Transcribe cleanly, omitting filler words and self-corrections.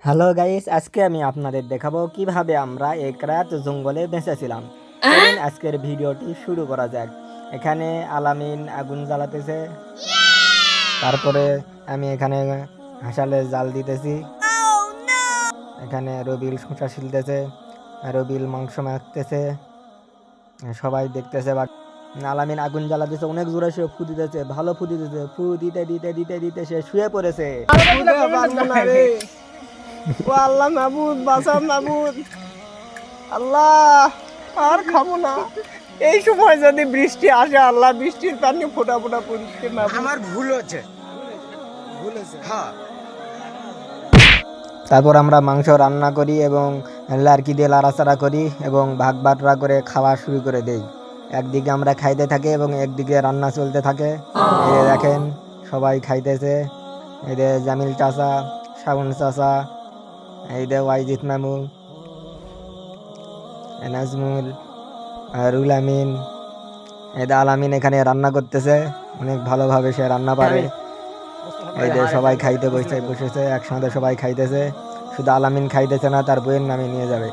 Hello guys, আজকে আমি আপনাদের দেখাবো কিভাবে আমরা এক রাত জঙ্গলে বেঁচেছিলাম। চলুন আজকের ভিডিওটি শুরু করা যাক। এখানে আলামিন আগুন জ্বালাতেছে, তারপরে আমি এখানে হাসালে জাল দিতেছি। এখানে রবিল শসা ছিলতেছে, রবিল মাংস মাখতেছে, সবাই দেখতেছে। বাট আলামিন আগুন জ্বালাতেছে, অনেক জোরে সে ফু দিতেছে, ভালো ফু দিতেছে। ফু দিতে দিতে দিতে দিতে সে শুয়ে পড়েছে। ও আল্লাহ মাবুদ বাঁচাও মাবুদ আল্লাহ আর খাবো না। এই সময় যদি বৃষ্টি আসে আল্লাহ বৃষ্টির পানি ফোটা ফোটা পড়ছে মাবুদ। আমার ভুল হচ্ছে হ্যাঁ। তারপর আমরা মাংস রান্না করি এবং লার্কি দিয়ে লাড়াচাড়া করি এবং ভাগ বাটরা করে খাওয়া শুরু করে দেই। একদিকে আমরা খাইতে থাকি এবং একদিকে রান্না চলতে থাকে। এই যে দেখেন সবাই খাইতেছে। এই যে জামিল চাচা, শাওন চাচা, এই যে ওয়াইজিৎ মামু, নাজমুল, রুল আমিন, এই যে আলামিন এখানে রান্না করতেছে। অনেক ভালোভাবে সে রান্না পারে। এই যে সবাই খাইতে বসেছে, একসাথে সবাই খাইতেছে। শুধু আলামিন খাইতেছে না, তার বইয়ের নামে নিয়ে যাবে।